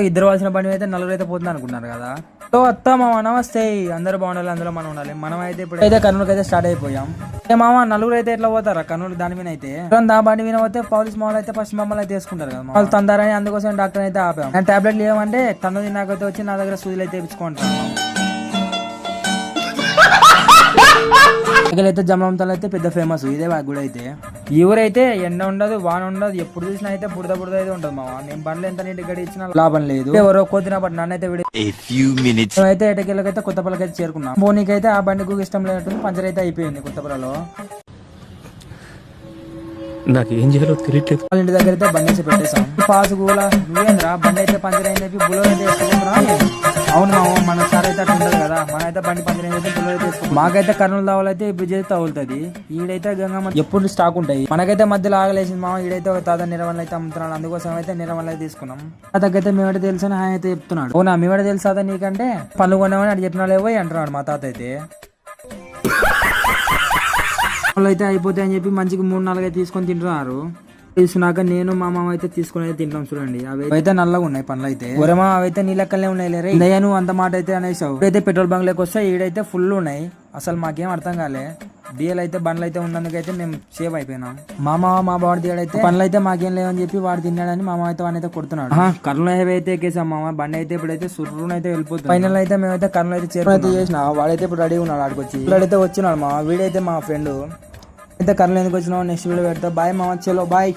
ఇద్దరు వాల్సిన బండి అయితే నలుగురు అయితే పోతుంది అనుకున్నారు కదా. సో అత్త మామ నమస్తే, అందరూ బాగుండాలి, అందులో మనం ఉండాలి. మనం అయితే ఇప్పుడు అయితే కర్నూలుకి అయితే స్టార్ట్ అయిపోయాం. మామ నలుగురు అయితే ఎట్లా పోతారా కర్నూలు దాని మీద అయితే. దా బండి మీద పోతే పోలీస్ మామూలు అయితే ఫస్ట్ మమ్మల్ని అయితే తీసుకుంటారు కదా, వాళ్ళు తందారని. అందుకోసం డాక్టర్ అయితే ఆపాం. నేను టాబ్లెట్లు ఏమంటే తను నాకైతే వచ్చి నా దగ్గర సూదులు అయితే ఇప్పించుకుంటాను. అయితే జమలంతలు అయితే పెద్ద ఫేమస్ ఇదే గుడి అయితే. ఈ ఊరైతే ఎండ ఉండదు, వాన ఉండదు, ఎప్పుడు చూసినా అయితే బుడద బుడద అయితే ఉంటది మామ. నేను బండ్లు ఎంత నీటి గడి ఇచ్చినా లాభం లేదు. ఎవరో కొద్దిన బట్ నన్నైతే అయితే ఎటకెళ్ళకైతే కొత్తపల్లికి అయితే చేరుకున్నాం. పోనీకైతే ఆ బండికి ఇష్టం లేనట్టుంది, పంచర్ అయితే అయిపోయింది కొత్తపల్లిలో. నాకు ఏం చేయాలో తెలియట్లేదు. వాళ్ళ ఇంటి దగ్గర అయితే బండి వేసి పెట్టేసాం. పాసు కూడా నువ్వేంద్రా బండి అయితే పంచర్ అయింది చెప్పి బులో అయితే వేసుకుంటున్నా. అవును మామ, మన సార్ అయితే అట్లా ఉండదు కదా, మన అయితే బండి పంచర్ అయితే బులో అయితే వేసుకుంటాం. మాకైతే కర్నూలు దావాలైతే ఇప్పుడు చేసి తగులుతుంది. ఈడైతే గంగమ్మ ఎప్పుడు స్టాక్ ఉంటాయి. మనకైతే మధ్యలో ఆగలేసింది మామ. ఈడైతే ఒక తాత నిరవల్ అయితే అమ్ముతున్నాడు, అందుకోసం అయితే నిరవల్ అయితే తీసుకున్నాం. తాతకైతే మేమైతే తెలుసు అని ఆయన అయితే చెప్తున్నాడు. అవునా మేమైతే తెలుసు తాత నీకంటే పనులు కొన్నామని అటు చెప్పినా లేవో అంటున్నాడు మా తాత అయితే. వాళ్ళు అయితే అయిపోతాయని చెప్పి మంచిగా 3-4 అయితే తీసుకొని తింటున్నారు. తీసుకున్నాక నేను మా మామ అయితే తీసుకుని అయితే తింటాం. చూడండి అవి అయితే నల్లగా ఉన్నాయి పండ్లు అయితే. ఒరేమా అవైతే నీ లెక్కలే ఉన్నాయి లేరే. నువ్వు అంత మాట అయితే అనేసావు. ఇప్పుడైతే పెట్రోల్ బంక్ లేక వస్తే ఈడైతే ఫుల్ ఉన్నాయి. అసలు మాకేం అర్థం కాలే. డీఎల్ అయితే బండ్లు అయితే ఉన్నందుకైతే మేము సేవ్ అయిపోయినాం. మా బాడీ తీయడైతే పండ్లు అయితే మాకేం లేవని చెప్పి వాడు తిన్నాడని మామ అయితే వాడిని అయితే కొడుతున్నాడు. కర్నూలు హైవే అయితే ఎక్కేసాం మామ. బండి అయితే ఇప్పుడైతే సుర్రును అయితే వెళ్ళిపోతుంది. ఫైనల్ అయితే మేమైతే కర్నూలు అయితే చేరుకుని చేసిన. వాడైతే ఇప్పుడు రెడీ ఉన్నాడు ఆడికొచ్చి. ఇప్పుడైతే వచ్చినాడు మా వీడైతే మా ఫ్రెండ్ అయితే. కర్నూలు ఎందుకు వచ్చినావు, నెక్స్ట్ వీడియో పెడతా. బాయ్ మామ, చలో బాయ్.